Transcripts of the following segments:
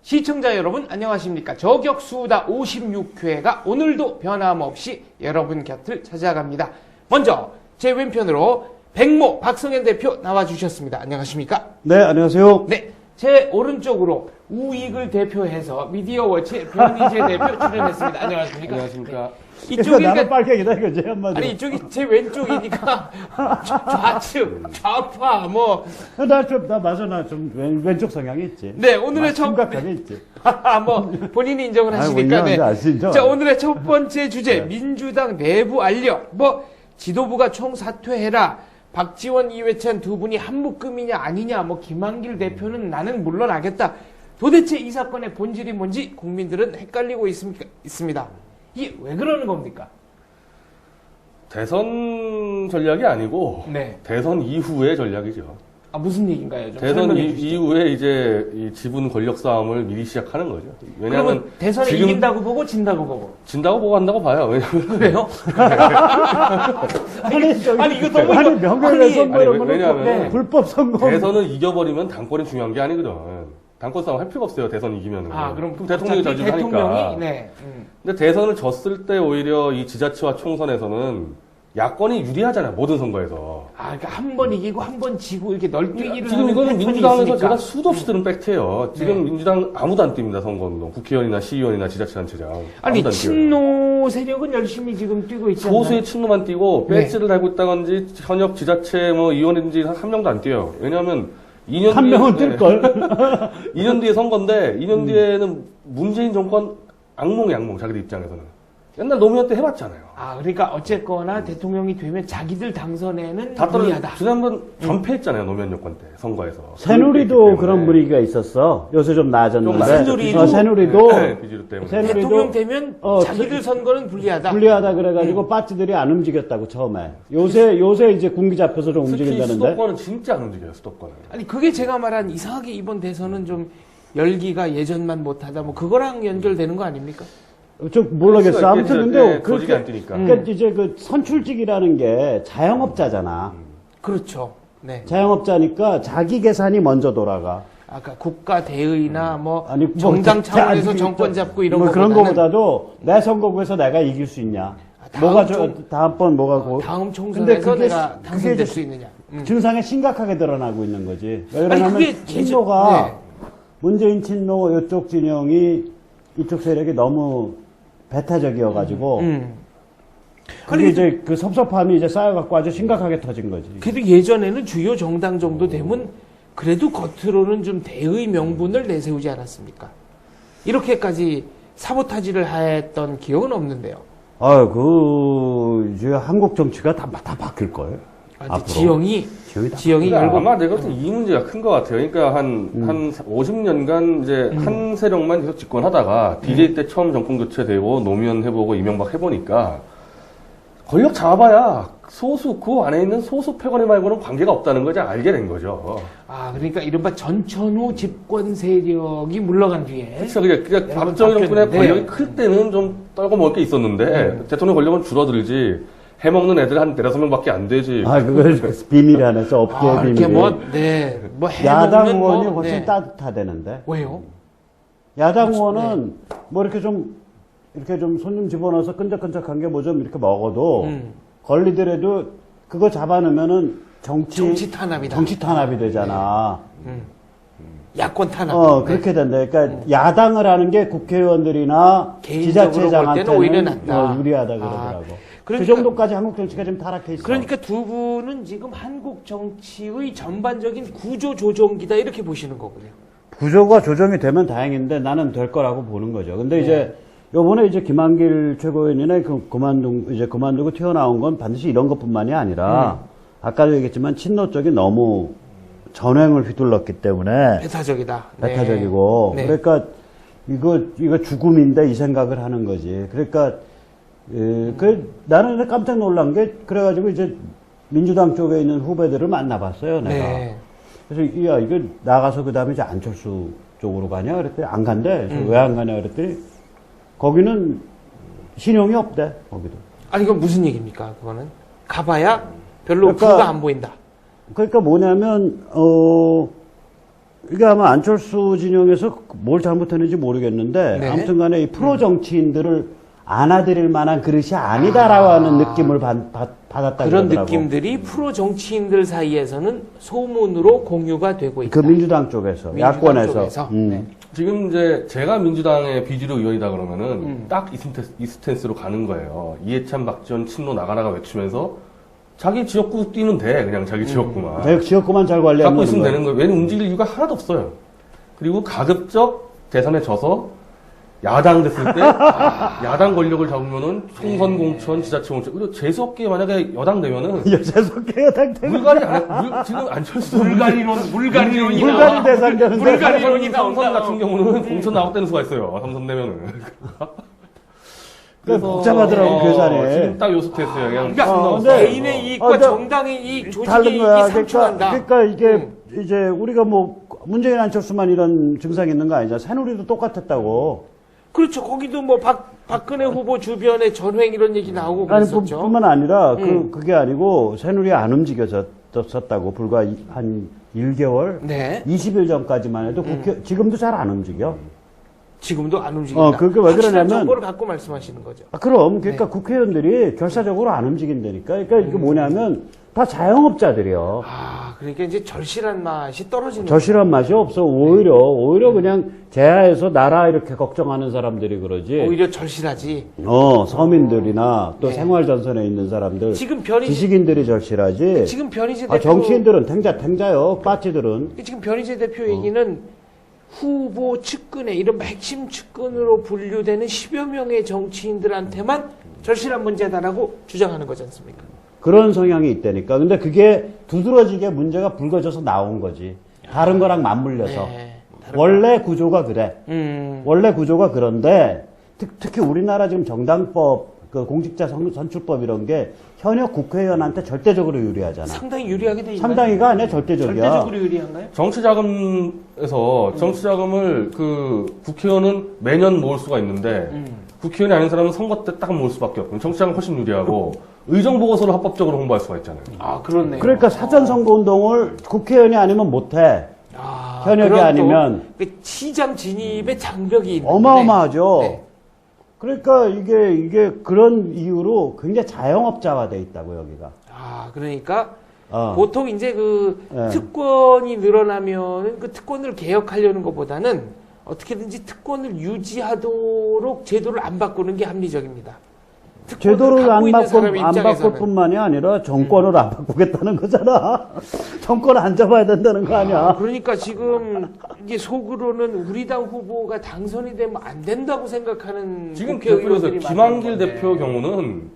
시청자 여러분 안녕하십니까. 저격수다 56회가 오늘도 변함없이 여러분 곁을 찾아갑니다. 먼저 제 왼편으로 백모 박성현 대표 나와주셨습니다. 안녕하십니까? 네, 안녕하세요. 네, 제 오른쪽으로 우익을 대표해서 미디어워치 변희재 대표 출연했습니다. 안녕하십니까? 안녕하십니까. 네. 이쪽이 나는 빨갱이다 이거지 한마디로. 아니 이쪽이 제 왼쪽이니까 좌측, 좌파 뭐. 나 맞아, 나 좀 왼쪽 성향이 있지. 네, 오늘의 심각하게 있지. 뭐 본인이 인정을 아이, 하시니까. 네. 아시죠? 자, 오늘의 첫 번째 주제 네. 민주당 내부 알력. 뭐 지도부가 총사퇴해라. 박지원, 이회찬 두 분이 한묶음이냐 아니냐. 뭐 김한길 대표는 나는 물러나겠다. 도대체 이 사건의 본질이 뭔지 국민들은 헷갈리고 있습니다. 이게 왜 그러는 겁니까? 대선 전략이 아니고 네. 대선 이후의 전략이죠. 아, 무슨 얘기인가요? 좀 대선 설명해 주시죠. 이후에 이제 이 지분 권력 싸움을 미리 시작하는 거죠. 왜냐하면 그러면 대선에 지금 이긴다고 보고 진다고 보고. 진다고 보고 한다고 봐요. 왜냐하면 그래요? 아니 이거 너무 아니, 명예훼손 선거 이런 거는 왜냐하면 네. 불법 선거. 대선을 이겨버리면 당권이 중요한 게 아니거든. 당권 싸움 할 필요가 없어요. 대선 이기면은. 아, 그럼 대통령이 어차피 저지하니까. 대통령이 네. 근데 대선을 졌을 때 오히려 이 지자체와 총선에서는 야권이 유리하잖아요. 모든 선거에서. 아, 그러니까 한 번 이기고 한 번 지고 이렇게 널뛰기를 지금 하는 이거는 패턴이 민주당에서 있으니까. 제가 수도 없이 들은 팩트예요. 지금 네. 민주당 아무도 안 뜁니다. 선거운동. 국회의원이나 시의원이나 지자체단체장. 아니 아무도 안 뛰어요. 친노 세력은 열심히 지금 뛰고 있지 않나요? 소수의 친노만 뛰고 네. 배지를 달고 있다든지 현역 지자체 뭐 의원인지 한 명도 안 뛰어요. 왜냐하면 2년 한 뒤에 명은 뜰걸. 2년 뒤에 선거인데 2년 뒤에는 문재인 정권 악몽 자기들 입장에서는. 옛날 노무현 때 해봤잖아요. 아, 그러니까 어쨌거나 대통령이 되면 자기들 당선에는 다 떨어져. 무리하다. 지난번 전패했잖아요. 노무현 정권 때 선거에서. 새누리도 그런 분위기가 있었어. 요새 좀 나아졌는데. 새누리도? 새누리도 네, 비주류 때문에. 대통령 되면 어, 자기들 선거는 불리하다. 불리하다 그래가지고 빠지들이 안 움직였다고 처음에. 요새 이제 군기 잡혀서 좀 특히 움직인다는데. 수도권은 진짜 안 움직여요. 수도권은. 아니 그게 제가 말한 이상하게 이번 대선은 좀 열기가 예전만 못하다. 뭐 그거랑 연결되는 거 아닙니까? 좀 모르겠어. 아무튼 근데 조직이 안 뛰니까. 그러니까 이제 그 선출직이라는 게 자영업자잖아. 그렇죠. 네. 자영업자니까 자기 계산이 먼저 돌아가. 아까 국가 대의나 뭐 아니, 정당 뭐, 차원에서 아니, 정권 잡고 이런 뭐 그런 거보다는 거보다도 내 선거구에서 내가 이길 수 있냐. 다음 뭐가 총- 다음번 뭐가 다음 근데 총선에서 그게 내가 그게 당선될 이제 수 있느냐. 증상에 심각하게 드러나고 있는 거지. 왜 아니, 그러냐면 그게 친노가 네. 문재인 친노 이쪽 진영이 이쪽 세력이 너무 배타적이어가지고 그게 아니, 이제 그 섭섭함이 이제 쌓여갖고 아주 심각하게 터진 거지. 그래도 예전에는 주요 정당 정도 되면 그래도 겉으로는 좀 대의 명분을 내세우지 않았습니까? 이렇게까지 사보타지를 했던 기억은 없는데요. 이제 한국 정치가 다 바뀔 거예요. 아, 지형이 다 지형이 그러니까 결국 아마 내가 볼때 이 문제가 큰 것 같아요. 그러니까 한 50년간 이제 한 세력만 계속 집권하다가 DJ 때 처음 정권 교체되고 노무현 해보고 이명박 해보니까 권력 잡아봐야 소수 그 안에 있는 소수 패거리 말고는 관계가 없다는 걸 이제 알게 된 거죠. 아, 그러니까 이른바 전천후 집권 세력이 물러간 뒤에 그렇죠. 그냥 여러분 박정희 정권의 바뀌었는데. 권력이 클 때는 좀 떨고 먹을 게 있었는데 대통령 권력은 줄어들지 해먹는 애들 한 4~5명밖에 안 되지. 그걸 비밀 안에서 업계 비밀. 이렇게 뭐 야당 해먹는 의원이 뭐, 훨씬 네. 따뜻하대는데. 왜요? 야당 의원은 뭐 이렇게 좀 손님 집어넣어서 끈적끈적한 게 뭐 좀 이렇게 먹어도 걸리더라도 그거 잡아놓으면은 정치 탄압이다. 정치 탄압이 되잖아. 야권 탄압. 그렇게 된다. 그러니까 야당을 하는 게 국회의원들이나 개인적으로 볼 때는 지자체장한테는 오히려 낫다. 유리하다 그러더라고. 그러니까- 그 정도까지 한국 정치가 지금 타락해 있어. 그러니까 두 분은 지금 한국 정치의 전반적인 구조 조정기다 이렇게 보시는 거군요. 구조가 조정이 되면 다행인데 나는 될 거라고 보는 거죠. 근데 이제 요번에 이제 김한길 최고위원이나 그만두고 튀어나온 건 반드시 이런 것뿐만이 아니라 아까도 얘기했지만 친노 쪽이 너무 전횡을 휘둘렀기 때문에 배타적이다. 배타적이고 네. 그러니까 이거 죽음인데 이 생각을 하는 거지. 그러니까 나는 깜짝 놀란 게 그래가지고 이제 민주당 쪽에 있는 후배들을 만나봤어요. 내가. 네. 그래서 야 이거 나가서 그 다음에 이제 안철수 쪽으로 가냐 그랬더니 안 간대. 왜 안 가냐 그랬더니 거기는 신용이 없대. 거기도. 아니 이건 무슨 얘기입니까? 그거는 가봐야 별로 그러니까- 부가 안 보인다. 그러니까 뭐냐면 이게 아마 안철수 진영에서 뭘 잘못했는지 모르겠는데 네. 아무튼 간에 이 프로 정치인들을 안아드릴 만한 그릇이 아니다라고 하는 느낌을 받았다 그런 그러더라고. 느낌들이 프로 정치인들 사이에서는 소문으로 공유가 되고 있다. 그 민주당 쪽에서, 민주당 야권에서. 쪽에서. 네. 지금 이제 제가 민주당의 비주류 의원이다 그러면은 딱 이 스탠스로 가는 거예요. 이해찬, 박지원 친노 나가라가 외치면서 자기 지역구 뛰면 돼. 그냥 자기 지역구만. 내 지역구만 잘 관리하면 갖고 있으면 되는 거예요. 왜냐면 움직일 이유가 하나도 없어요. 그리고 가급적 대선에 져서 야당 됐을 때 야당 권력을 잡으면은 총선 공천, 지자체 공천. 그리고 재수없게 만약에 여당 되면은 여재석계 여당 되면 물갈이 안 해. 지금 안철수 물갈이론이 물갈이 나와. 대상자는데 물갈이론이 삼선 나온다. 같은 경우는 공천 나왔다는 수가 있어요. 삼선 되면은. 복잡하더라고, 계산이. 지금 딱 요소 테스트예요. 그냥 그러니까 근데- 개인의 이익과 근데 정당의 이익, 조직의 다른 이익이 거야. 상충한다. 그러니까 이게 이제 우리가 뭐 문재인 안철수만 이런 증상이 있는 거 아니잖아. 새누리도 똑같았다고. 그렇죠. 거기도 뭐 박근혜 후보 주변에 전횡 이런 얘기 나오고 아니 그랬었죠. 뿐만 아니라 그게 아니고 새누리 안 움직여졌다고 불과 한 1개월, 네. 20일 전까지만 해도 지금도 잘 안 움직여. 지금도 안 움직인다. 그게 왜 확실한 그러냐면- 정보를 갖고 말씀하시는 거죠. 그럼 그러니까 국회의원들이 결사적으로 안 움직인다니까. 그러니까 이게 뭐냐면 다 자영업자들이요. 그러니까 이제 절실한 맛이 떨어지는 저실한 맛이 없어. 오히려 그냥 제하에서 나라 이렇게 걱정하는 사람들이 그러지. 거예요. 오히려 절실하지. 서민들이나 또 네. 생활전선에 있는 사람들, 지금 변희재 지식인들이 절실하지. 지금 변희재 대표 정치인들은 탱자요. 빠지들은. 지금 변희재 대표 얘기는 후보 측근에 이런 핵심 측근으로 분류되는 10여 명의 정치인들한테만 절실한 문제다라고 주장하는 거지 않습니까? 그런 성향이 있다니까. 근데 그게 두드러지게 문제가 불거져서 나온 거지. 다른 거랑 맞물려서. 네. 원래 구조가 그래. 음. 원래 구조가 그런데 특히 우리나라 지금 정당법, 그 공직자 선출법 이런 게 현역 국회의원한테 절대적으로 유리하잖아. 상당히 유리하게 돼 있나요? 상당히가 아니야, 절대적이야. 절대적으로 유리한가요? 정치자금에서 정치자금을 그 국회의원은 매년 모을 수가 있는데 국회의원이 아닌 사람은 선거 때 딱 모을 수밖에 없고 정치자금 훨씬 유리하고 의정 보고서를 합법적으로 홍보할 수가 있잖아요. 그렇네요. 그러니까 사전 선거 운동을 국회의원이 아니면 못해. 현역이 그럼 또 아니면 그 시장 진입의 장벽이 있는데 어마어마하죠. 네. 그러니까 이게 그런 이유로 굉장히 자영업자화돼 있다고 여기가. 그러니까 어. 보통 이제 그 네. 특권이 늘어나면은 그 특권을 개혁하려는 것보다는 어떻게든지 특권을 유지하도록 제도를 안 바꾸는 게 합리적입니다. 특권을 제도를 갖고 있는 사람의 안 바꿀 입장에서는. 뿐만이 아니라 정권을 안 바꾸겠다는 거잖아. 정권을 안 잡아야 된다는 거 아니야. 그러니까 지금 이게 속으로는 우리 당 후보가 당선이 되면 안 된다고 생각하는 지금 대표에서 국회의원들이 김한길 많은 건데. 대표 경우는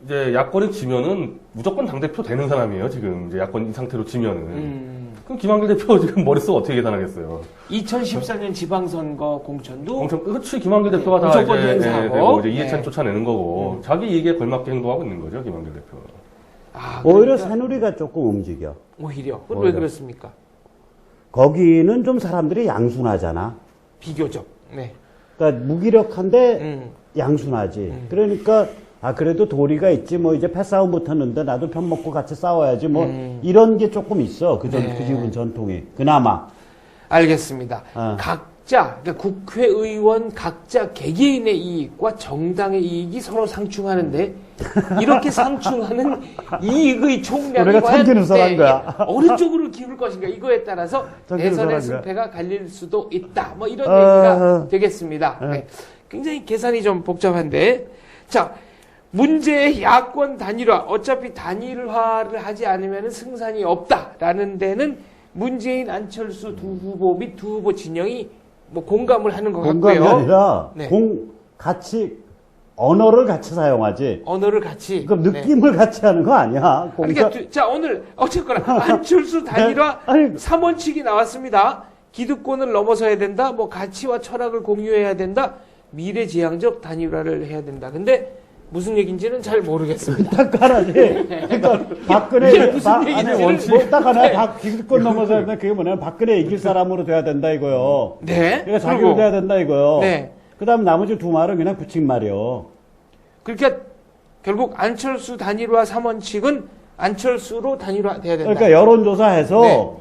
이제 야권이 지면은 무조건 당대표 되는 사람이에요. 지금 이제 야권 이 상태로 지면은. 그럼 김한길 대표 지금 머릿속 어떻게 계산하겠어요? 2014년 지방선거 공천도 엄청 그렇지 김한길 대표가 다 무조건 이제, 행사하고. 되고 이제 이해찬 네. 쫓아내는 거고 자기 이익에 걸맞게 행동하고 있는 거죠 김한길 대표. 오히려 그러니까 새누리가 조금 움직여. 오히려. 그건 오히려. 왜 그렇습니까? 거기는 좀 사람들이 양순하잖아. 비교적. 네. 그러니까 무기력한데 음. 양순하지. 그러니까 그래도 도리가 있지. 뭐 이제 패싸움 붙었는데 나도 편 먹고 같이 싸워야지. 뭐 이런 게 조금 있어. 그 집은 전통이. 그나마. 알겠습니다. 어. 각자, 그러니까 국회의원 각자 개개인의 이익과 정당의 이익이 서로 상충하는데 이렇게 상충하는 이익의 총량이 우리가 과연 참기누설한 거야. 어느 쪽으로 기울 것인가 이거에 따라서 참기누설한 대선의 거야. 승패가 갈릴 수도 있다. 뭐 이런 얘기가 되겠습니다. 어. 네. 굉장히 계산이 좀 복잡한데 자 문제의 야권 단일화 어차피 단일화를 하지 않으면 승산이 없다라는 데는 문재인, 안철수 두 후보 및 두 후보 진영이 뭐 공감을 하는 것 공감이 같고요. 아니라 네. 언어를 같이 사용하지. 언어를 같이. 그 네. 느낌을 같이 하는 거 아니야. 그러니까 자 오늘 어쨌거나 안철수 단일화 아니, 3원칙이 나왔습니다. 기득권을 넘어서야 된다. 뭐 가치와 철학을 공유해야 된다. 미래지향적 단일화를 해야 된다. 근데 무슨 얘기인지는 잘 모르겠습니다. 딱 하나지. 그러니까 박근혜 이게 무슨 얘기인지를 딱 하나 네. 기득권 넘어서야 된다. 그게 뭐냐면 박근혜 이길 사람으로 돼야 된다 이거요. 네. 그러니까 자기로 돼야 된다 이거요. 네. 그다음 나머지 두 말은 그냥 붙인 말이요. 그러니까 결국 안철수 단일화 3원칙은 안철수로 단일화돼야 된다. 그러니까 여론조사해서 네.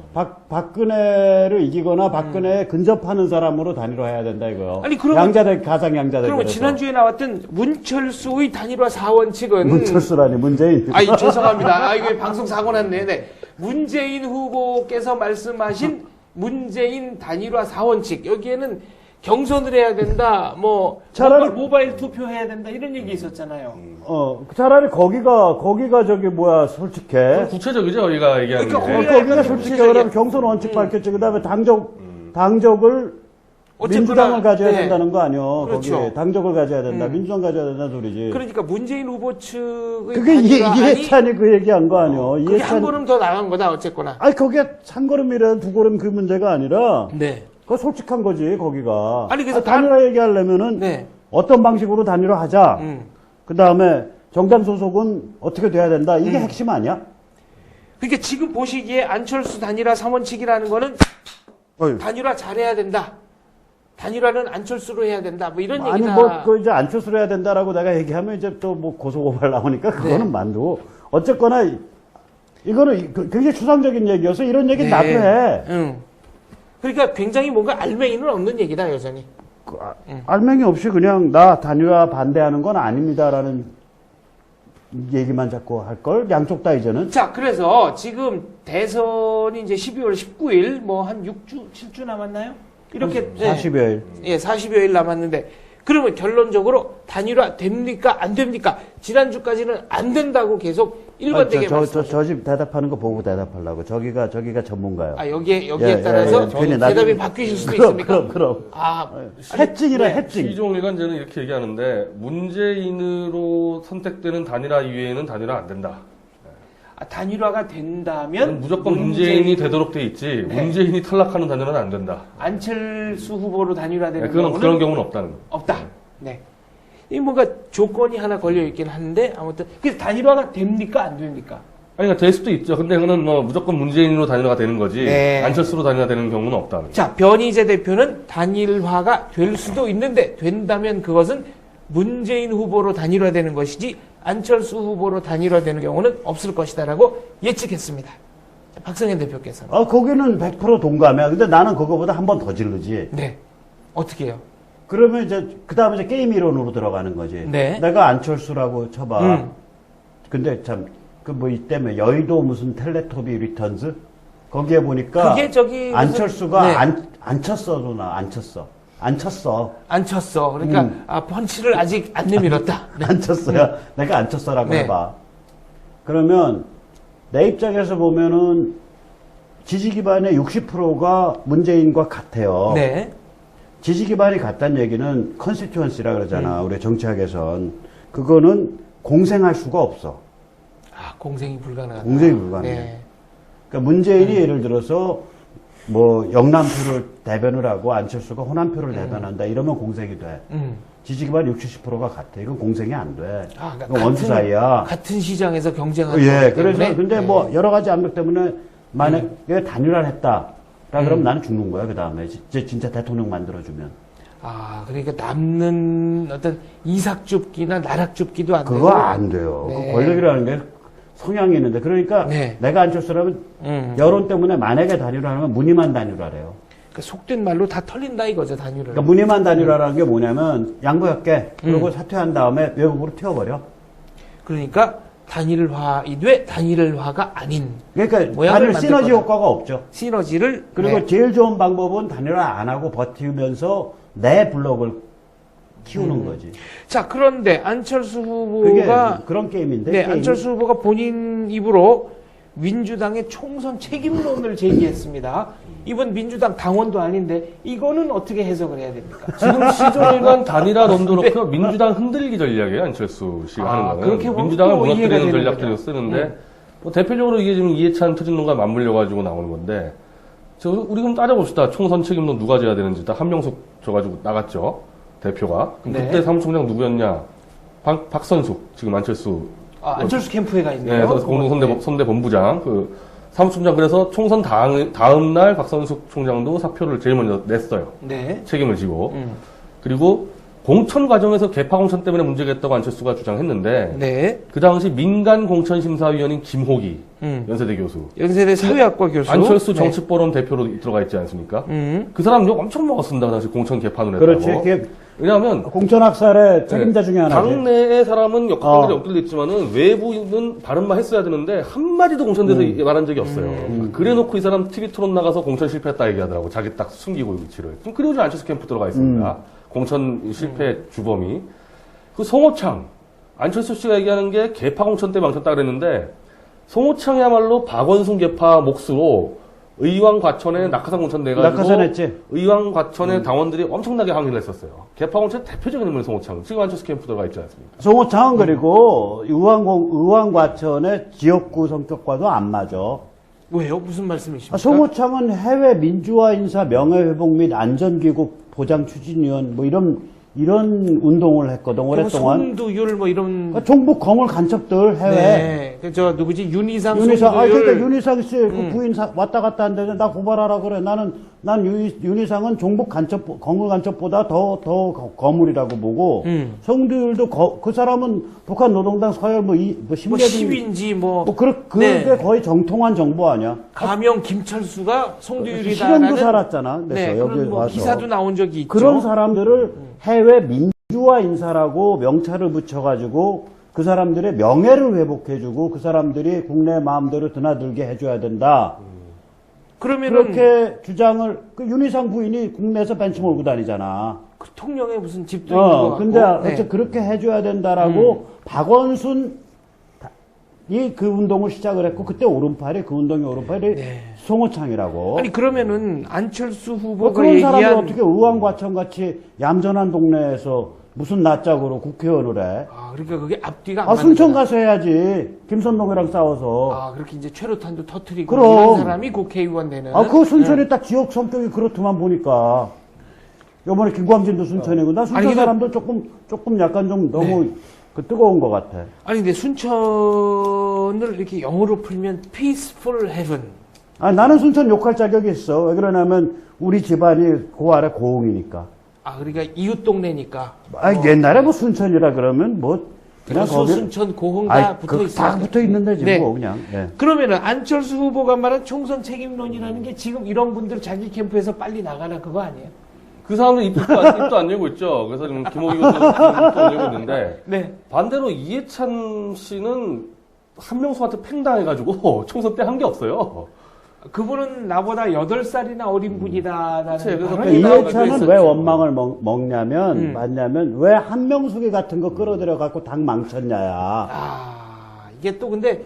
박근혜를 이기거나 박근혜에 근접하는 사람으로 단일화해야 된다 이거요. 아니, 그러면- 양자대 가상 양자대. 그러면 지난주에 나왔던 문철수의 단일화 사원칙은 문철수라니 문재인. 아이 죄송합니다. 아 이거 방송 사고 났네. 네. 문재인 후보께서 말씀하신 문재인 단일화 사원칙 여기에는 경선을 해야 된다. 뭐 차라리- 모바일 투표해야 된다. 이런 얘기 있었잖아요. 차라리 거기가 저기 뭐야 솔직해. 구체적이죠, 우리가 얘기하는 그러니까 게. 거기가 거기가 약간 솔직해. 구체적이야. 그러면 경선 원칙 밝혔지. 그다음에 당적을 어쨌거나, 민주당을 가져야 네. 된다는 거 아니요. 그렇죠. 거기 당적을 가져야 된다. 민주당 가져야 된다는 소리지. 그러니까 문재인 후보 측의 그게 단일화안이 이해찬이 그 얘기한 거 아니요. 그게 한 걸음 더 나간 거다. 어쨌거나. 아니 그게 한 걸음이란 두 걸음 그 문제가 아니라 네. 그거 솔직한 거지 거기가. 아니, 그래서 단일화 얘기하려면은 네. 어떤 방식으로 단일화하자. 음. 그 다음에 정당 소속은 어떻게 돼야 된다. 이게 핵심 아니야? 그러니까 지금 보시기에 안철수 단일화 사원칙이라는 거는 어휴. 단일화 잘해야 된다. 단일화는 안철수로 해야 된다. 뭐 이런 아니 얘기다. 뭐 그 이제 안철수로 해야 된다라고 내가 얘기하면 이제 또 뭐 고소고발 나오니까 그거는 네. 만두고 어쨌거나 이거는 굉장히 추상적인 얘기여서 이런 얘기 네. 나도 해. 응. 그러니까 굉장히 뭔가 알맹이는 없는 얘기다 여전히. 알맹이 없이 그냥 나 단일화 반대하는 건 아닙니다라는 얘기만 자꾸 할 걸 양쪽 다 이제는. 자, 그래서 지금 대선이 이제 12월 19일 뭐 한 6주, 7주 남았나요? 이렇게 40여일. 예, 40여일 남았는데 그러면 결론적으로 단일화 됩니까? 안 됩니까? 지난주까지는 안 된다고 계속 일관되게 말씀하셨죠. 저 집 대답하는 거 보고 대답하려고. 저기가 전문가요. 아, 여기에 예, 따라서 예, 괜히 대답이 나중에- 바뀌실 수도 그럼, 있습니까? 그럼. 아, 해증이라 네. 해증. 시종일관 저는 이렇게 얘기하는데, 문재인으로 선택되는 단일화 이외에는 단일화 안 된다. 단일화가 된다면 무조건 문재인이 되도록 돼 있지, 네. 문재인이 탈락하는 단일화는 안 된다. 안철수 후보로 단일화되는 네, 그런 경우는 경우는 없다는 거. 없다. 네. 이 뭔가 조건이 하나 걸려 있긴 한데 아무튼 그래서 단일화가 됩니까 안 됩니까? 아니, 그러니까 될 수도 있죠. 근데 그거는 뭐 무조건 문재인으로 단일화가 되는 거지, 네. 안철수로 단일화 되는 경우는 없다는 거. 자, 변희재 대표는 단일화가 될 수도 있는데 된다면 그것은 문재인 후보로 단일화되는 것이지 안철수 후보로 단일화되는 경우는 없을 것이다라고 예측했습니다. 자, 박성현 대표께서는 거기는 100% 동감이야. 근데 나는 그거보다 한 번 더 지르지. 네. 어떻게 해요? 그러면 이제 그 다음에 이제 게임 이론으로 들어가는 거지. 네. 내가 안철수라고 쳐봐. 음. 근데 참 그 뭐 이때문에 여의도 무슨 텔레토비 리턴즈 거기에 보니까 그게 저기 안철수가 무슨- 네. 안 쳤어 누나 안 쳤어. 안 쳤어. 그러니까 펀치를 아직 안 내밀었다. 네. 안 쳤어요. 내가 안 쳤어라고 네. 해봐. 그러면 내 입장에서 보면은 지지 기반의 60%가 문재인과 같아요. 네. 지지 기반이 같다는 얘기는 컨스티튜언시라 음. 그러잖아. 우리 정치학에선. 그거는 공생할 수가 없어. 아, 공생이 불가능하다. 공생이 불가능해. 네. 그러니까 문재인이 예를 들어서 뭐 영남표를 대변을 하고 안철수가 호남표를 대변한다. 이러면 공생이 돼. 지지 기반 60, 70%가 같아. 이건 공생이 안 돼. 아, 그러니까 이건 원수 사이야. 같은 시장에서 경쟁하는 예, 거기 그래서 때문에. 근데 네. 뭐 여러 가지 압력 때문에 만약에 단일화를 했다. 그럼 나는 죽는 거야. 그 다음에 진짜 대통령 만들어주면 아, 그러니까 남는 어떤 이삭줍기나 나락줍기도 안 되고. 그거 안 돼요. 네. 그 권력이라는 게 성향이 있는데 그러니까 네. 내가 안철수라면 여론 때문에 만약에 단일화하면 무늬만 단일화래요. 그러니까 속된 말로 다 털린다 이거죠, 단일을. 그러니까 무늬만 단일화라는 게 뭐냐면 양보할게. 그리고 사퇴한 다음에 외국으로 튀어버려. 그러니까 단일화이되 단일화가 아닌 그러니까 모양을 단일 만들 시너지 거다. 효과가 없죠. 시너지를 그리고 네. 제일 좋은 방법은 단일화 안 하고 버티면서 내 블록을 키우는 거지. 자, 그런데 안철수 그게 후보가 그런 게임인데. 네, 게임이. 안철수 후보가 본인 입으로 민주당의 총선 책임론을 제기했습니다. 이번 민주당 당원도 아닌데 이거는 어떻게 해석을 해야 됩니까? 지금 시종일관 단일화론도 그렇고 민주당 흔들기 전략이에요, 안철수 씨가 하는 거는. 그렇게 보면 민주당을 또 이해가 무너뜨리는 되는 전략들을 거죠. 쓰는데 뭐 대표적으로 이게 지금 이해찬 투진론과 맞물려가지고 나오는 건데, 우리 그럼 따져봅시다. 총선 책임론 누가 져야 되는지. 딱 한명숙 져가지고 나갔죠, 대표가. 그럼 네. 그때 사무총장 누구였냐? 박선숙, 지금 안철수. 안철수 캠프에 가 네, 있네요. 공동선대 본부장. 그 사무총장. 그래서 총선 다음 날 박선숙 총장도 사표를 제일 먼저 냈어요. 네. 책임을 지고. 그리고 공천 과정에서 개파 공천 때문에 문제가 있다고 안철수가 주장했는데 네. 그 당시 민간 공천 심사위원인 김호기 연세대 교수, 연세대 사회학과 교수. 안철수 네. 정치포럼 대표로 들어가 있지 않습니까? 그 사람 욕 엄청 먹었습니다. 그 당시 공천 개판을 했다고. 그렇지. 그게 왜냐하면 공천학살의 책임자 중에 하나지. 당내의 사람은 역학관들이 엮여 있지만은 외부는 바른말 했어야 되는데 한마디도 공천돼서 말한 적이 없어요. 그래놓고 이 사람 TV 토론 나가서 공천 실패했다 얘기하더라고. 자기 딱 숨기고 위치를. 그럼 그리고 안철수 캠프 들어가 있습니다. 공천 실패 주범이. 그 송호창. 안철수 씨가 얘기하는 게 개파 공천 때 망쳤다 그랬는데 송호창이야말로 박원순 개파 몫으로 의왕 과천에 낙하산 공천 돼가지고 낙하산했지. 의왕 과천의 당원들이 엄청나게 항의를 했었어요. 개파 공천 대표적인 인물 송호창. 지금 안철수 캠프 들어가 있지 않습니까? 송호창은 그리고 의왕과천의 지역구 성격과도 안 맞아. 왜요? 무슨 말씀이십니까? 송호창은 해외 민주화 인사 명예회복 및 안전기국 보장 추진위원 뭐 이런 운동을 했거든 오랫동안. 송두율 뭐 이런. 그러니까 종북 거물 간첩들 해외. 네. 저 누구지? 윤희상 윤희상, 송두율. 그러니까 윤희상 씨 그 부인 왔다 갔다 한다는데 나 고발하라 그래. 난 윤희상은 종북 간첩, 거물 간첩보다 더 거물이라고 보고. 송두율도 그 사람은 북한 노동당 서열 뭐 심리적 시위인지 뭐. 그게 네. 거의 정통한 정보 아니야? 가명 김철수가 송두율이다라는. 실형도 살았잖아. 그래서 네. 여기 그런 뭐 와서. 기사도 나온 적이 있죠. 그런 사람들을 해외 민주화 인사라고 명찰을 붙여가지고 그 사람들의 명예를 회복해주고 그 사람들이 국내 마음대로 드나들게 해줘야 된다. 그러면은 그렇게 주장을 그 윤희상 부인이 국내에서 벤치 몰고 다니잖아. 그 통영에 무슨 집도 있는 것 같고. 근데 네. 그렇게 해줘야 된다라고 박원순이 그 운동을 시작을 했고 그때 오른팔이 그 운동의 오른팔이 네. 송호창이라고. 아니 그러면은 안철수 뭐 후보가 그런 사람을 얘기한 어떻게 의왕과천 같이 얌전한 동네에서 무슨 낯짝으로 국회의원을 해? 아 그러니까 그게 앞뒤가 안 아 맞는 순천 거다. 가서 해야지. 김선동이랑 싸워서. 아 그렇게 이제 최루탄도 터트리고 그럼. 이런 사람이 국회의원 되는. 그 순천이 딱 지역 성격이 그렇더만 보니까. 요번에 김광진도 순천이고 나 순천 아니, 근데- 사람도 조금 약간 좀 너무 그 뜨거운 것 같아. 아니 근데 순천을 이렇게 영어로 풀면 peaceful heaven. 나는 순천 욕할 자격이 있어. 왜 그러냐면 우리 집안이 그 아래 고흥이니까. 아 그러니까 이웃 동네니까. 옛날에 뭐 순천이라 그러면 뭐 그냥 그래서 거기 순천 고흥 다 붙어 있어. 다 붙어 있는 데지 네. 뭐 그냥. 예. 그러면은 안철수 후보가 말한 총선 책임론이라는 게 지금 이런 분들 자기 캠프에서 빨리 나가라 그거 아니에요? 그 사람은 입도 안 열고 있죠. 그래서 지금 김호기 교수는 입도 안 열고 있는데 네. 반대로 이해찬 씨는 한명수한테 팽당해가지고 총선 때 한 게 없어요. 그분은 나보다 8살이나 어린 분이다라는 그치, 그래서 발언이 나오기도 이해찬은 했었죠. 왜 원망을 먹냐면, 맞냐면, 왜 한명숙이 같은 거 끌어들여 갖고 당 망쳤냐야. 아 이게 또 근데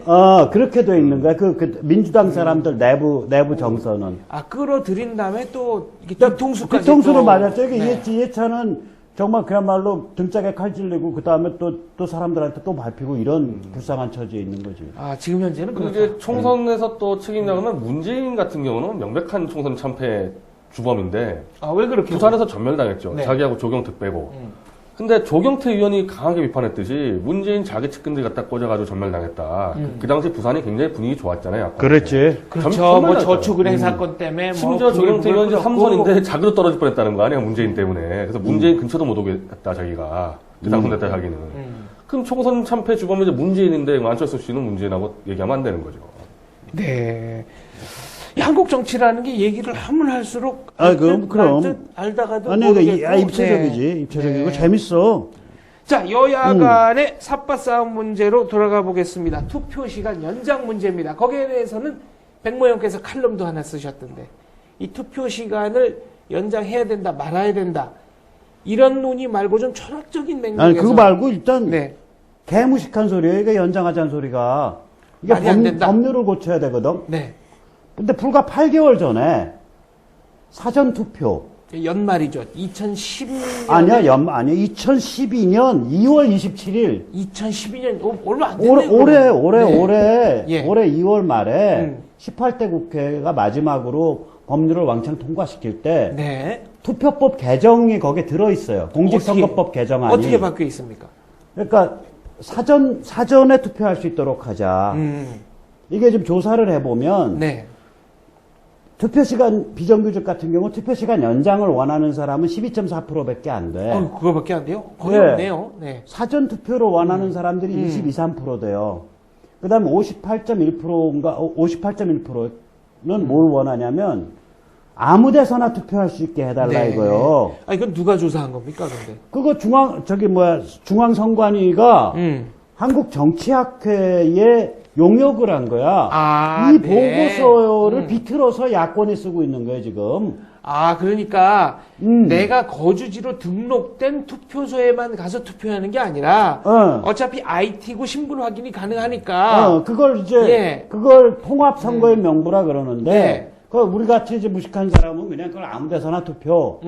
그렇게 돼 있는 거야. 그 민주당 사람들 내부 정서는. 끌어들인 다음에 또 이게 뒤통수까지 뒤통수를 또- 맞았죠. 이게 네. 이해찬은 정말 그야말로 등짝에 칼 찔리고, 그 다음에 또 사람들한테 또 밟히고 이런 불쌍한 처지에 있는 거지. 아 지금 현재는 그리고 그렇다. 이제 총선에서 또 책임자면 문재인 같은 경우는 명백한 총선 참패 주범인데 왜 그렇게 부산에서 전멸당했죠. 네. 자기하고 조경태 빼고. 근데 조경태 의원이 강하게 비판했듯이 문재인 자기 측근들 갖다 꽂아가지고 전멸당했다. 그 당시 부산이 굉장히 분위기 좋았잖아요. 약간. 그렇지. 그렇죠. 전멸 뭐 났죠. 저축은행 사건 때문에 심지어 뭐 조경태 의원이 그걸 3선인데 자기도 떨어질 뻔했다는 거 아니야 문재인 때문에. 그래서 문재인 근처도 못 오겠다 자기가. 그 당선됐다 자기는. 그럼 총선 참패 주범이 이제 문재인인데 안철수 씨는 문재인하고 얘기하면 안 되는 거죠. 네. 이 한국 정치라는 게 얘기를 하면 할수록 그럼. 알다가도 아니, 모르겠고. 입체적이지. 네. 입체적이고 네. 재밌어. 자, 여야 간의 삿바 싸움 문제로 돌아가 보겠습니다. 투표 시간 연장 문제입니다. 거기에 대해서는 백모형께서 칼럼도 하나 쓰셨던데 이 투표 시간을 연장해야 된다, 말아야 된다. 이런 논의 말고 좀 철학적인 맥락에서 아니, 그거 말고 일단 네. 개무식한 소리예요. 이게 연장하자는 소리가. 이게 말이 안 된다. 법률을 고쳐야 되거든. 네. 근데 불과 8개월 전에 사전 투표. 연말이죠. 2012년. 아니야, 2012년 2월 27일. 2012년 얼마 안 됐네요. 올해 예. 2월 말에 18대 국회가 마지막으로 법률을 왕창 통과시킬 때 네. 투표법 개정이 거기에 들어있어요. 공직선거법 개정안이. 어떻게 바뀌어 있습니까? 그러니까 사전에 투표할 수 있도록 하자. 이게 지금 조사를 해보면 네. 투표시간 비정규직 같은 경우 투표시간 연장을 원하는 사람은 12.4%밖에 안 돼. 그거밖에 안 돼요? 거의 네. 없네요. 네. 사전투표를 원하는 사람들이 22~23% 돼요. 그 다음에 58.1%인가, 58.1%는 뭘 원하냐면, 아무 데서나 투표할 수 있게 해달라 네. 이거요. 이건 누가 조사한 겁니까, 근데? 그거 중앙선관위가 한국 정치학회에 용역을 한 거야. 이 네. 보고서를 비틀어서 야권이 쓰고 있는 거예요, 지금. 그러니까 내가 거주지로 등록된 투표소에만 가서 투표하는 게 아니라 어차피 IT고 신분 확인이 가능하니까 그걸 이제 예. 그걸 통합 선거의 명부라 그러는데 네. 그 우리 같이 이제 무식한 사람은 그냥 그걸 아무 데서나 투표.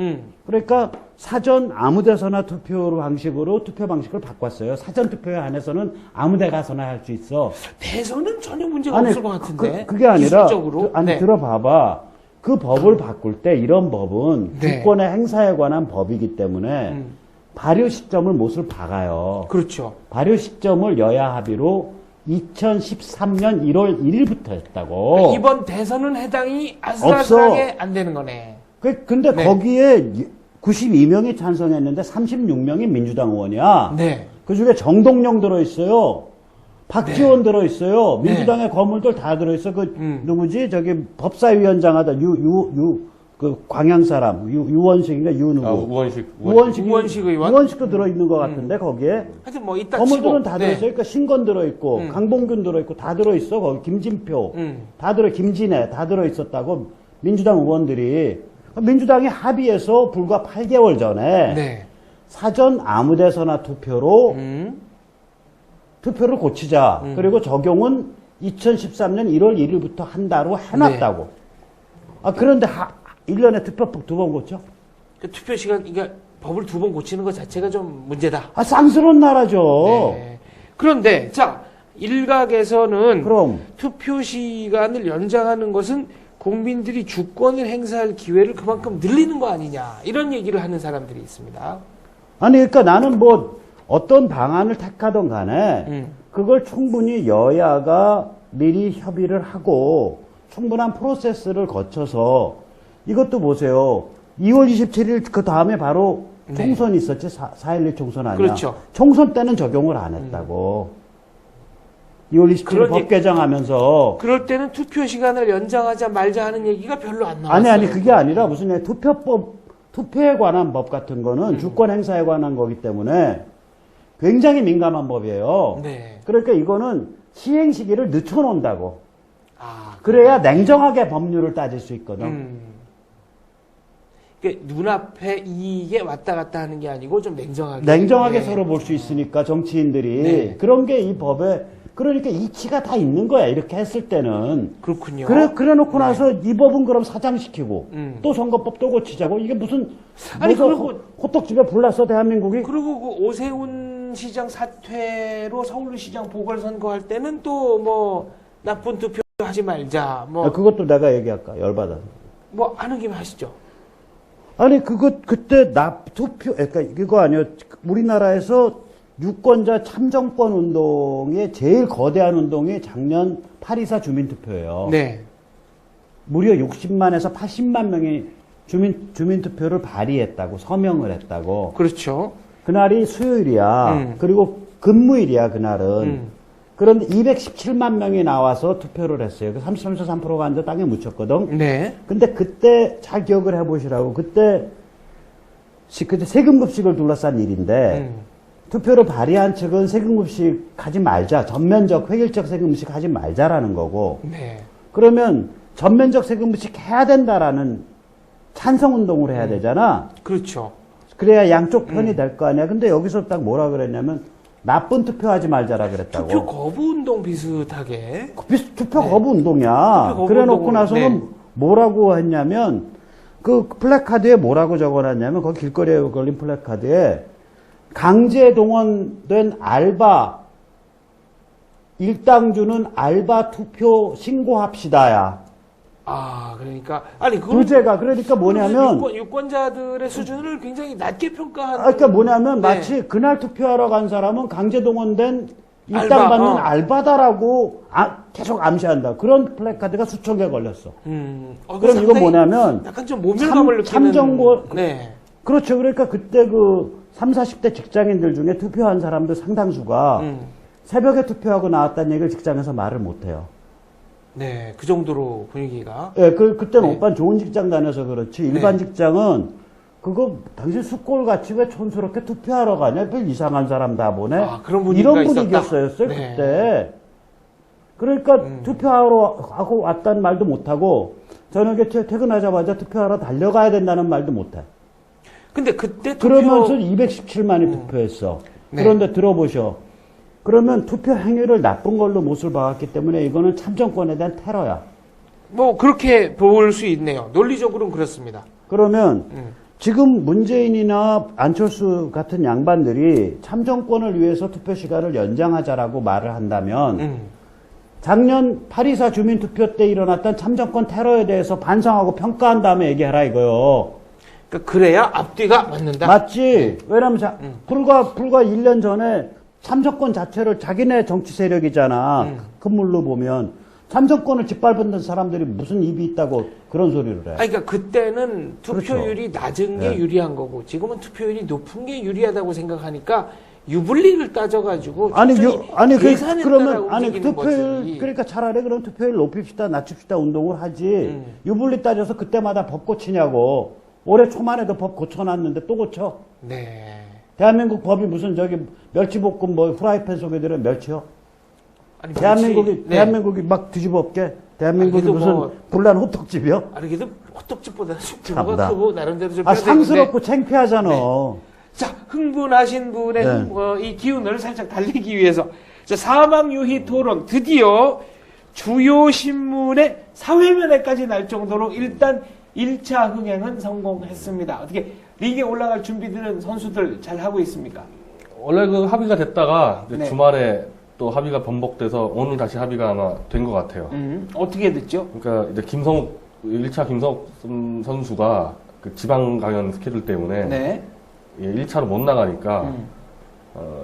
그러니까 사전 아무 데서나 투표 방식으로 투표 방식을 바꿨어요. 사전 투표에 한해서는 아무 데 가서나 할 수 있어. 대선은 전혀 문제가 없을 것 같은데. 그게 아니라 기술적으로. 네. 들어봐봐. 그 법을 바꿀 때 이런 법은 네. 주권의 행사에 관한 법이기 때문에 발효 시점을 못을 박아요. 그렇죠. 발효 시점을 여야 합의로 2013년 1월 1일부터 했다고. 이번 대선은 해당이 아슬아슬하게 안 되는 거네. 근데 네. 거기에 92명이 찬성했는데 36명이 민주당 의원이야. 네. 그 중에 정동영 들어있어요. 박지원 들어있어요. 민주당의 거물들 다 들어있어. 누구지? 저기 법사위원장 하다 그 광양 사람 유원식인가 유누구 우원식 의원. 우원식도 들어있는 것 같은데 거기에 하여튼 뭐 이따 거물들은 치고. 다 들어있어요. 그러니까 신건 들어있고 강봉균 들어있고 다 들어있어. 거기 김진표 김진애 다 들어있었다고 민주당 의원들이. 민주당이 합의해서 불과 8개월 전에 네. 사전 아무데서나 투표로 투표를 고치자. 그리고 적용은 2013년 1월 1일부터 한다로 해놨다고. 그런데 1년에 투표법 2번 고쳐? 그 투표 시간, 그러니까 법을 2번 고치는 것 자체가 좀 문제다. 쌍스러운 나라죠. 네. 그런데, 자, 일각에서는 그럼. 투표 시간을 연장하는 것은 국민들이 주권을 행사할 기회를 그만큼 늘리는 거 아니냐. 이런 얘기를 하는 사람들이 있습니다. 그러니까 나는 뭐 어떤 방안을 택하든 간에 그걸 충분히 여야가 미리 협의를 하고 충분한 프로세스를 거쳐서 이것도 보세요. 2월 27일 그 다음에 바로 총선이 있었지. 4.11 총선 아니야. 그렇죠. 총선 때는 적용을 안 했다고. 2월 27일 법 개정하면서. 그럴 때는 투표 시간을 연장하자 말자 하는 얘기가 별로 안 나왔어요. 아니 그게 아니라 무슨 투표에 관한 법 같은 거는 주권 행사에 관한 거기 때문에 굉장히 민감한 법이에요. 네. 그러니까 이거는 시행 시기를 늦춰놓는다고. 그래야 냉정하게 법률을 따질 수 있거든. 그러니까 눈앞에 이게 왔다 갔다 하는 게 아니고 좀 냉정하게. 냉정하게 서로 볼 수 있으니까 정치인들이. 네. 그런 게 이 법에 그러니까 이치가 다 있는 거야. 이렇게 했을 때는. 그렇군요. 그래 놓고 나서 이 법은 그럼 사장시키고 또 선거법도 고치자고. 이게 무슨 호떡집에 불났어 대한민국이. 그리고 그 오세훈 시장 사퇴로 서울시장 보궐선거 할 때는 또 뭐 나쁜 투표 하지 말자. 뭐 그것도 내가 얘기할까 열받아. 뭐 하는 김에 하시죠. 아니 그때 투표 그러니까 이거 아니요. 우리나라에서 유권자 참정권 운동의 제일 거대한 운동이 작년 8.24 주민투표예요. 네. 무려 60만에서 80만 명이 주민투표를 발의했다고, 서명을 했다고. 그렇죠. 그날이 수요일이야. 그리고 근무일이야, 그날은. 그런데 217만 명이 나와서 투표를 했어요. 33.3%가 앉아 땅에 묻혔거든. 네. 근데 그때 잘 기억을 해보시라고. 그때 세금급식을 둘러싼 일인데, 투표를 발의한 측은 세금급식 하지 말자. 전면적, 획일적 세금급식 하지 말자라는 거고. 네. 그러면 전면적 세금급식 해야 된다라는 찬성운동을 해야 되잖아. 그렇죠. 그래야 양쪽 편이 될 거 아니야. 근데 여기서 딱 뭐라 그랬냐면 나쁜 투표하지 말자라 그랬다고. 투표 거부 운동 비슷하게. 투표 거부 운동이야. 투표 거부 그래 놓고 운동을, 나서는 뭐라고 했냐면 그 플래카드에 뭐라고 적어놨냐면 거기 길거리에 걸린 플래카드에 강제 동원된 알바 일당주는 알바 투표 신고합시다야. 그러니까 아니 부제가 그러니까 뭐냐면 유권자들의 수준을 굉장히 낮게 평가하는. 그러니까 뭐냐면 네. 마치 그날 투표하러 간 사람은 강제 동원된 일당받는 알바, 알바다라고 계속 암시한다. 그런 플래카드가 수천 개 걸렸어. 그럼 이건 상당히 뭐냐면 약간 좀 모멸감을 느끼는. 참정권 네. 그렇죠. 그러니까 그때 그 30, 40대 직장인들 중에 투표한 사람들 상당수가 새벽에 투표하고 나왔다는 얘기를 직장에서 말을 못해요. 네, 그 정도로 분위기가. 예, 그때는 네. 오빠는 좋은 직장 다녀서 그렇지. 일반 네. 직장은 그거 당신 숫골같이 왜 촌스럽게 투표하러 가냐? 별 이상한 사람 다 보네. 그런 분위기가 이런 있었다. 분위기였어요, 네. 그때. 그러니까 투표하러 하고 왔다는 말도 못하고 저녁에 퇴근하자마자 투표하러 달려가야 된다는 말도 못해. 근데 그때 투표. 그러면서 217만이 투표했어. 네. 그런데 들어보셔. 그러면 투표 행위를 나쁜 걸로 못을 박았기 때문에 이거는 참정권에 대한 테러야. 뭐 그렇게 볼 수 있네요. 논리적으로는 그렇습니다. 그러면 지금 문재인이나 안철수 같은 양반들이 참정권을 위해서 투표 시간을 연장하자라고 말을 한다면 작년 8.24 주민투표 때 일어났던 참정권 테러에 대해서 반성하고 평가한 다음에 얘기하라 이거요. 그러니까 그래야 앞뒤가 맞는다. 맞지? 왜냐면 불과 1년 전에 참정권 자체를 자기네 정치 세력이잖아. 큰 물로 보면. 참정권을 짓밟은 사람들이 무슨 입이 있다고 그런 소리를 해. 그러니까 그때는 투표율이 그렇죠. 낮은 게 네. 유리한 거고 지금은 투표율이 높은 게 유리하다고 생각하니까 유불리를 따져가지고 그러면 움직이는 투표율 거지. 그러니까 차라리 그럼 투표율 높입시다 낮춥시다 운동을 하지. 유불리 따져서 그때마다 법 고치냐고. 올해 초만에도 법 고쳐놨는데 또 고쳐. 네. 대한민국 법이 무슨 저기 멸치볶음 뭐 후라이팬 속에 들은 멸치요? 아니, 대한민국이 막 뒤집어 엎게? 대한민국이 그래도 무슨 뭐- 불난 호떡집이요? 아니 그래도 호떡집보다 참나. 규모가 크고 나름대로 좀 상스럽고 창피하잖아. 자, 흥분하신 분의 네. 이 기운을 살짝 달리기 위해서 자, 사막 유희 토론 드디어 주요 신문의 사회면에까지 날 정도로 일단 1차 흥행은 성공했습니다. 어떻게 리그에 올라갈 준비들은 선수들 잘 하고 있습니까? 원래 그 합의가 됐다가 이제 네. 주말에 또 합의가 번복돼서 오늘 다시 합의가 아마 된 것 같아요. 어떻게 됐죠? 그러니까 이제 1차 김성욱 선수가 그 지방 강연 스케줄 때문에 네. 1차로 못 나가니까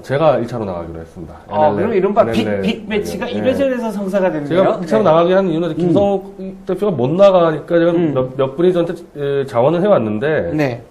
제가 1차로 나가기로 했습니다. 그럼 이른바 NLL. 빅 매치가 네. 2회전에서 성사가 됐네요. 제가 1차로 나가게 한 이유는 김성욱 대표가 못 나가니까 제가 몇 분이 저한테 자원을 해왔는데 네.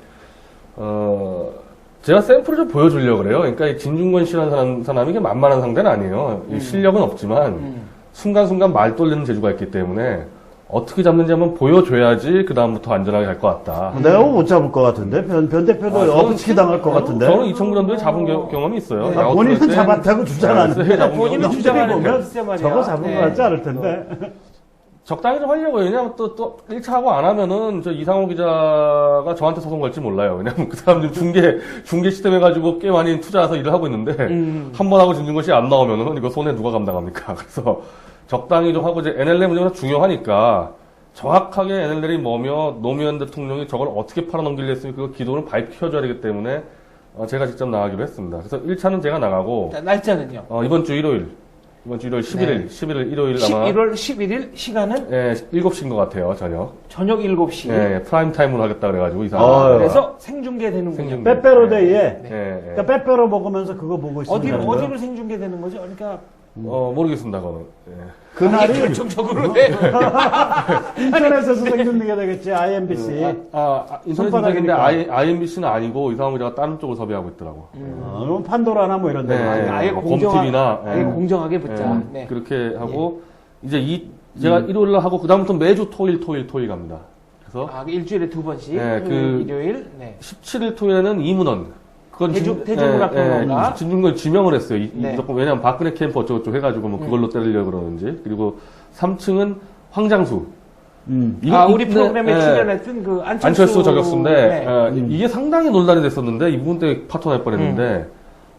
제가 샘플을 좀 보여주려고 그래요. 그러니까 이 진중권 씨라는 사람이 이게 만만한 상대는 아니에요. 이 실력은 없지만 순간순간 말 돌리는 재주가 있기 때문에 어떻게 잡는지 한번 보여줘야지 그 다음부터 안전하게 갈 것 같다. 내가 못 잡을 것 같은데? 변 대표도 엎치기 당할 것 같은데? 저는 2009년도에 잡은 경험이 있어요. 아, 본인은 잡았다고 주장하는데. 잡은 본인은 경험이 주장하는 있어요. 거 글쎄 말이야. 저거 잡은 네. 것 같지 않을 텐데. 적당히 좀 하려고요. 왜냐면 또 1차 하고 안 하면은 저 이상호 기자가 저한테 소송 걸지 몰라요. 왜냐면 그 사람들 중계 시스템 해가지고 꽤 많이 투자해서 일을 하고 있는데 한 번 하고 진중권 씨 안 나오면은 이거 손해 누가 감당합니까? 그래서 적당히 좀 하고 이제 NLL 문제가 중요하니까 정확하게 NLL이 뭐며 노무현 대통령이 저걸 어떻게 팔아넘기려 했으면 그 기도를 밝혀줘야 되기 때문에 제가 직접 나가기로 했습니다. 그래서 1차는 제가 나가고 자, 날짜는요? 이번 주 일요일 11일, 네. 11일 일요일 아마 11월 11일 시간은 예, 7시인 것 같아요, 저녁 7시. 예, 프라임 타임으로 하겠다 그래가지고 그래서 생중계되는군요. 생중계. 빼빼로데이에. 네. 예, 예. 그러니까 빼빼로 먹으면서 그거 보고 있으면 되는 거야? 어디로 생중계되는 거죠? 그러니까 모르겠습니다, 그거는. 예. 그날이 결정적으로 네. 인터넷에서 생중계가 되겠지, IMBC. 인터넷 손바닥이니까. 인터넷인데 IMBC는 아니고 이상한 기자가 다른 쪽을 섭외하고 있더라고. 그럼 판도라나 뭐 이런 데. 네. 아예 뭐 공정하, 검TV나, 아예 예. 공정하게 붙자. 예, 네. 그렇게 하고 이제 제가 일요일 날 하고 그다음부터 매주 토일 갑니다. 그래서 일주일에 2번씩. 네, 토요일, 일요일. 네. 17일 토요일에는 이문원. 그건 대중문화평론가. 진중권 지명을 했어요. 네. 왜냐면 박근혜 캠프 어쩌고저쩌고 해가지고 뭐 그걸로 때리려고 그러는지. 그리고 3층은 황장수. 우리 프로그램에 출연했던 그 안철수 저격수인데 네. 이게 상당히 논란이 됐었는데 이분 때문에 파토 날 뻔했는데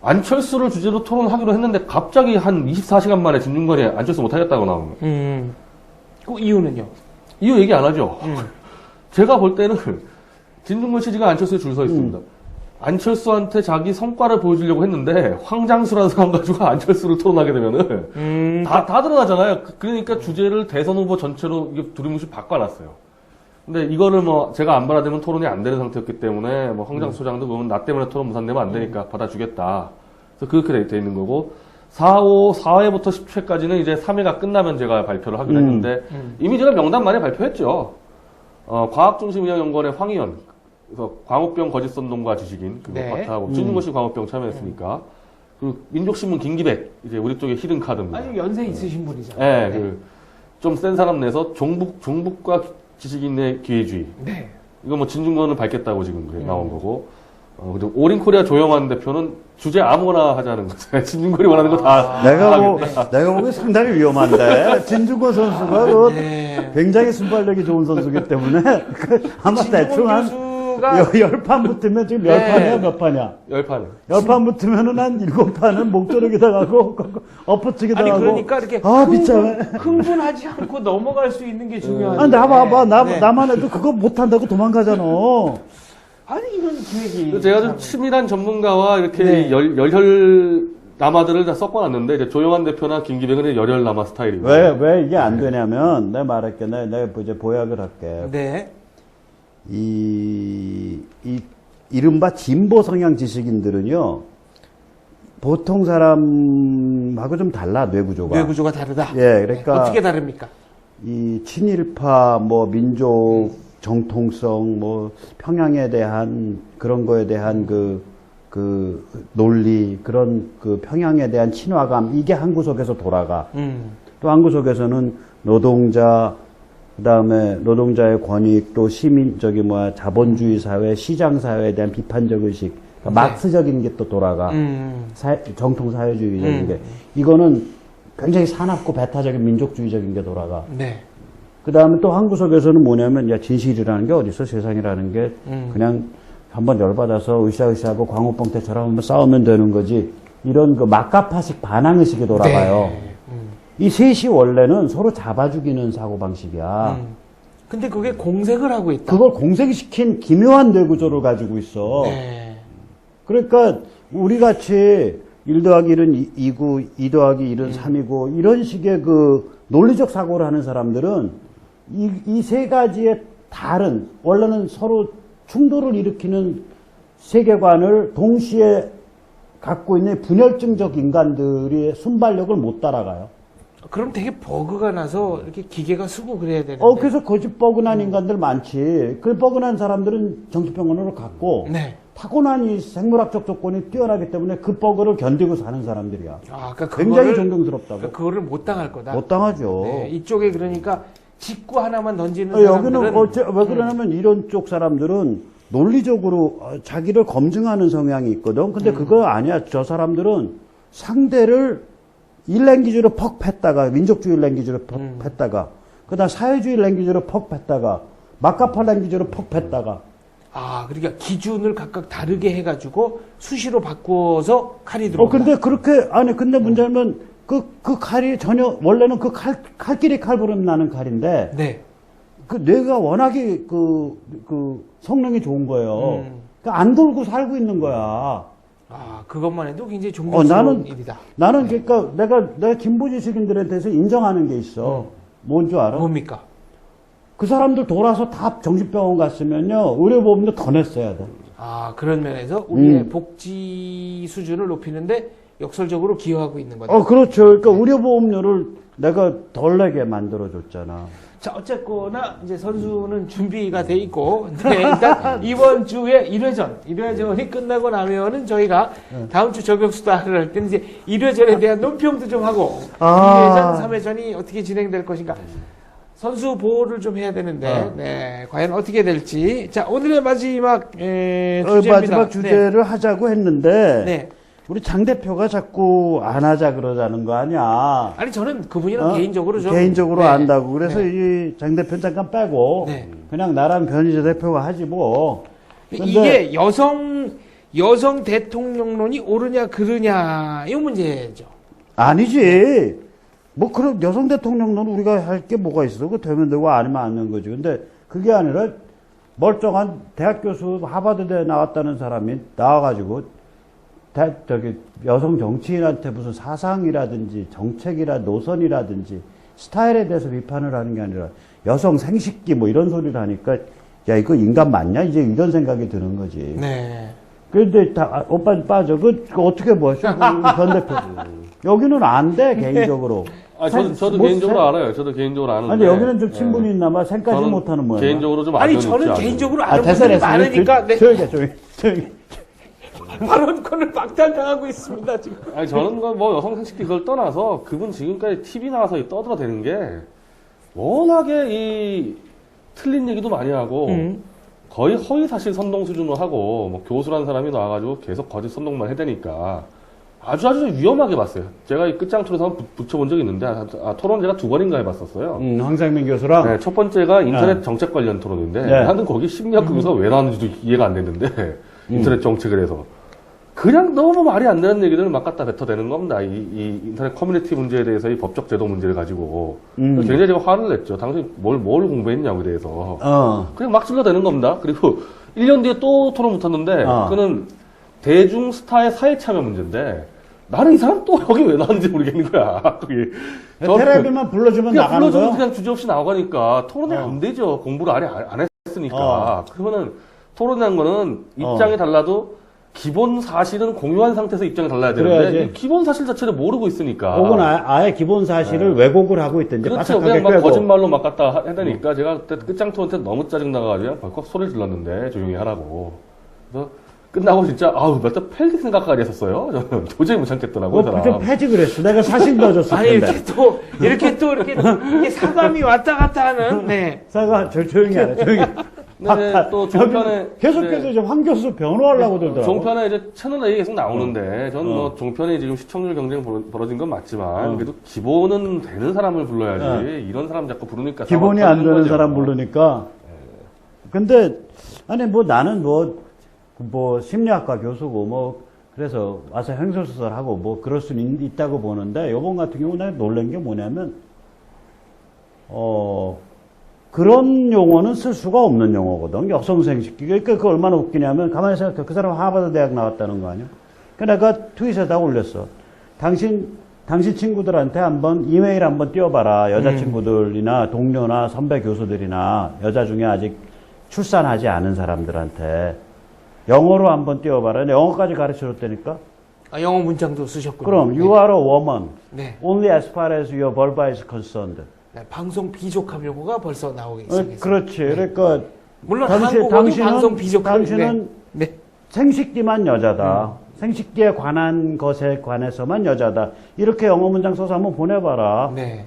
안철수를 주제로 토론하기로 했는데 갑자기 한 24시간 만에 진중권이 안철수 못하겠다고 나오는 거예요. 그 이유는요? 이유 얘기 안 하죠. 제가 볼 때는 진중권 씨가 안철수에 줄 서 있습니다. 안철수한테 자기 성과를 보여주려고 했는데 황장수라는 사람 가지고 안철수를 토론하게 되면은 다 드러나잖아요. 그러니까 주제를 대선 후보 전체로 이게 두리뭉실 바꿔놨어요. 근데 이거를 뭐 제가 안 받아들면 토론이 안 되는 상태였기 때문에 뭐 황장수 소장도 그러면 나 때문에 토론 무산되면 안 되니까 받아주겠다. 그래서 그렇게 돼 있는 거고 4회부터 10회까지는 이제 3회가 끝나면 제가 발표를 하기로 했는데, 이미 제가 명단 많이 발표했죠. 과학중심운영연구원의 황희연, 그래서 광우병 거짓선동과 지식인, 그거 네. 파트하고, 찐무시 광우병 참여했으니까, 그 민족신문 김기백, 이제 우리 쪽에 히든 카드입니다. 아주 연세 있으신 분이잖아요. 네, 좀 센 사람 내서 종북과 지식인의 기회주의. 네. 이거 뭐 진중권을 밝겠다고 지금 나온 거고. 그리고 올인코리아 조영환 대표는 주제 아무거나 하자는 거죠. 진중권이 원하는 거 다. 내가 보기에 상당히 위험한데. 진중권 선수가 그 네. 굉장히 순발력이 좋은 선수기 때문에 아마 대충 한 교수가 10판 붙으면 지금 몇 네. 판이야, 몇 판이야? 10판. 10판 붙으면은 한 7판은 목조르기 당하고, 엎어치기 아니 당하고. 그러니까 이렇게 흥분하지 않고 넘어갈 수 있는 게 중요한데. 나 봐봐. 네. 나만 해도 그거 못한다고 도망가잖아. 아니 이런 기획이 제가 좀 치밀한 전문가와 이렇게 네. 열혈 남아들을 다 섞어놨는데, 이제 조영환 대표나 김기백은 열혈 남아 스타일이고. 왜 이게 안 되냐면, 내가 말할게. 내가 이제 보약을 할게. 네. 이른바 진보 성향 지식인들은요, 보통 사람하고 좀 달라, 뇌구조가. 뇌구조가 다르다. 예, 그러니까. 어떻게 다릅니까? 이 친일파, 뭐, 민족, 정통성, 뭐, 평양에 대한, 그런 거에 대한 그 논리, 그런 그 평양에 대한 친화감, 이게 한 구석에서 돌아가. 또 한 구석에서는 노동자, 그 다음에 노동자의 권익, 또 시민, 자본주의 사회, 시장 사회에 대한 비판적 의식, 그러니까 마크스적인 게 또 돌아가. 정통 사회주의적인 게. 이거는 굉장히 사납고 배타적인 민족주의적인 게 돌아가. 네. 그 다음에 또 한 구석에서는 뭐냐면, 야, 진실이라는 게 어딨어? 세상이라는 게. 그냥 한번 열받아서 으쌰으쌰하고 광우병 때처럼 한번 싸우면 되는 거지. 이런 그 막가파식 반항의식이 돌아가요. 네. 이 셋이 원래는 서로 잡아 죽이는 사고방식이야. 근데 그게 공색을 하고 있다. 그걸 공색시킨 기묘한 뇌구조를 가지고 있어. 네. 그러니까 우리 같이 1 더하기 1은 2고 2 더하기 1은 3이고 이런 식의 그 논리적 사고를 하는 사람들은 이 세 가지의 다른, 원래는 서로 충돌을 일으키는 세계관을 동시에 갖고 있는 분열증적 인간들이 순발력을 못 따라가요. 그럼 되게 버그가 나서 이렇게 기계가 쓰고 그래야 되는데. 그래서 거짓 뻐근한 인간들 많지. 그 뻐근한 사람들은 정신병원으로 갔고, 네. 타고난 이 생물학적 조건이 뛰어나기 때문에 그 뻐근을 견디고 사는 사람들이야. 그러니까 굉장히 존경스럽다고. 그거를 못 당할 거다. 못 당하죠. 네, 이쪽에 그러니까 직구 하나만 던지는 여기는 사람들은 왜 그러냐면 이런 쪽 사람들은 논리적으로 자기를 검증하는 성향이 있거든. 근데 그거 아니야. 저 사람들은 상대를 일랭귀지로 퍽 팼다가, 민족주의 랭귀지로 퍽 팼다가, 그 다음 사회주의 랭귀지로 퍽 팼다가, 마카파 랭귀지로 퍽 팼다가. 그러니까 기준을 각각 다르게 해가지고 수시로 바꿔서 칼이 들어온다. 근데 문제는 그 칼이 전혀, 원래는 그 칼끼리 칼부름 나는 칼인데, 네. 그 뇌가 워낙에 그 성능이 좋은 거예요. 그러니까 안 돌고 살고 있는 거야. 그것만 해도 굉장히 존경스러운 일이다. 나는 그러니까 내가 진보지식인들에 대해서 인정하는 게 있어. 뭔 줄 알아? 뭡니까? 그 사람들 돌아서 다 정신병원 갔으면요, 의료보험료 더 냈어야 돼. 그런 면에서 우리의 복지 수준을 높이는데 역설적으로 기여하고 있는 거다. 그렇죠. 그러니까 의료보험료를 내가 덜 내게 만들어줬잖아. 자, 어쨌거나 이제 선수는 준비가 돼 있고, 일단 이번 주에 1회전이 끝나고 나면은 저희가 다음 주 저격수다를 할 때는 이제 1회전에 대한 논평도 좀 하고, 2회전, 3회전이 어떻게 진행될 것인가. 선수 보호를 좀 해야 되는데, 과연 어떻게 될지. 자, 오늘의 마지막, 주제입니다. 마지막 주제를 하자고 했는데, 네. 우리 장 대표가 자꾸 안 하자 그러자는 거 아니야. 아니, 저는 그분이랑 개인적으로 좀. 개인적으로 안다고. 그래서 이 장 대표는 잠깐 빼고, 그냥 나랑 변희재 대표가 하지 뭐. 이게 여성 대통령론이 옳으냐, 그르냐, 이 문제죠. 아니지. 그럼 여성 대통령론 우리가 할 게 뭐가 있어? 그 되면 되고 아니면 안 되는 거지. 근데 그게 아니라 멀쩡한 대학 교수 하버드대 나왔다는 사람이 나와가지고 여성 정치인한테 무슨 사상이라든지 정책이라 노선이라든지 스타일에 대해서 비판을 하는 게 아니라 여성 생식기 뭐 이런 소리를 하니까 야, 이거 인간 맞냐? 이제 이런 생각이 드는 거지. 네. 그런데 다 오빠 빠져. 그 어떻게 뭐 전 대표. 여기는 안 돼 개인적으로. 아, 저도 뭐 개인적으로 알아요. 저도 개인적으로 아는데. 아니 여기는 좀 친분이 있나 봐. 생까지 저는 못하는 모양. 개인적으로 좀 아니 악연이 저는 있지, 개인적으로 아 아는 됐어 분들이 됐어. 많으니까 네, 조용히. 발언권을 박탈당하고 있습니다 지금. 아니 저는 뭐 여성 생식기 그걸 떠나서 그분 지금까지 TV 나와서 떠들어대는 게 워낙에 이 틀린 얘기도 많이 하고 거의 허위사실 선동 수준으로 하고 뭐 교수라는 사람이 나와가지고 계속 거짓 선동만 해대니까 아주 위험하게 봤어요. 제가 이 끝장토에서 한번 붙여본 적이 있는데 토론 제가 2번인가 해봤었어요. 황상민 교수랑. 네, 첫 번째가 인터넷 정책 관련 토론인데 네. 나는 거기 심리학 교수가 왜 나왔는지도 이해가 안 됐는데 인터넷 정책을 해서 그냥 너무 말이 안 되는 얘기들을 막 갖다 뱉어대는 겁니다. 이 인터넷 커뮤니티 문제에 대해서 이 법적 제도 문제를 가지고 굉장히 제가 화를 냈죠. 당신 뭘 공부했냐고에 대해서 그냥 막 질러대는 겁니다. 그리고 1년 뒤에 또 토론 붙었는데 그는 대중 스타의 사회 참여 문제인데 나는 이 사람 또 여기 왜 나왔는지 모르겠는 거야. 거기 테레비만 불러주면 그냥 나가는 불러주면 거야? 그냥 주제없이 나가니까 토론이 안 되죠. 공부를 안 했으니까. 그러면은 토론이라는 거는 입장이 달라도 기본 사실은 공유한 상태에서 입장이 달라야 되는데 그래야지. 이 기본 사실 자체를 모르고 있으니까. 혹은 아예 기본 사실을 왜곡을 하고 있든지 그렇죠. 바삭하게 그냥 막 꿰고. 거짓말로 막 갖다 해대니까 제가 그때 끝장토한테 너무 짜증나가지고 그냥 벌컥 소리를 질렀는데 조용히 하라고. 그래서 끝나고 진짜 몇 달 펠기 생각하게 했었어요. 저는 도저히 못 참겠더라고요. 그 좀 사람. 패지 그랬어. 내가 사실 넣어줬을 아니 텐데. 이렇게 또 이렇게 사감이 왔다 갔다 하는 네. 사과 조용히 하라. 조용히. 네, 또 종편에 계속해서 이제 황 교수 변호하려고 들더라고. 종편에 이제 채널 A 계속 나오는데 저는 뭐 종편이 지금 시청률 경쟁 벌어진 건 맞지만 그래도 기본은 되는 사람을 불러야지 이런 사람 자꾸 부르니까 기본이 안 되는 거죠. 사람 부르니까. 근데 아니 뭐 나는 뭐 심리학과 교수고 뭐 그래서 와서 행설수설하고 뭐 그럴 수는 있다고 보는데 이번 같은 경우 내가 놀란 게 뭐냐면 그런 용어는 쓸 수가 없는 용어거든. 여성생식기. 그러니까 그거 얼마나 웃기냐면 가만히 생각해. 그 사람 하버드 대학 나왔다는 거 아니야? 그 내가 트윗에다 올렸어. 당신 친구들한테 한번 이메일 한번 띄워봐라. 여자친구들이나 동료나 선배 교수들이나 여자 중에 아직 출산하지 않은 사람들한테 영어로 한번 띄워봐라. 영어까지 가르쳐줬다니까? 영어 문장도 쓰셨군요. 그럼 you are a woman. 네. Only as far as your vulva is concerned. 네, 방송 비족함 요구가 벌써 나오기 시작했어요. 그렇지. 그러니까 물론 한국어도 방송 비족함 당신은 네. 생식기만 여자다. 생식기에 관한 것에 관해서만 여자다. 이렇게 영어 문장 써서 한번 보내봐라. 네.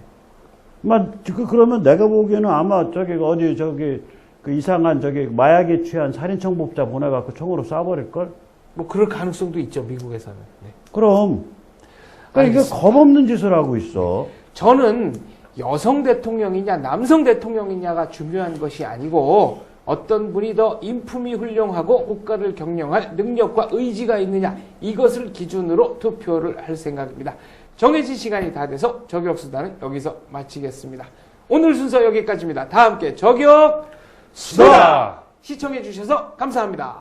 그러면 내가 보기에는 아마 그 이상한 마약에 취한 살인청법자 보내갖고 총으로 쏴버릴걸? 뭐 그럴 가능성도 있죠, 미국에서는. 네. 그럼. 그러니까 이게 겁없는 짓을 하고 있어. 저는 여성 대통령이냐 남성 대통령이냐가 중요한 것이 아니고 어떤 분이 더 인품이 훌륭하고 국가를 경영할 능력과 의지가 있느냐 이것을 기준으로 투표를 할 생각입니다. 정해진 시간이 다 돼서 저격수단은 여기서 마치겠습니다. 오늘 순서 여기까지입니다. 다 함께 저격수다! 시청해 주셔서 감사합니다.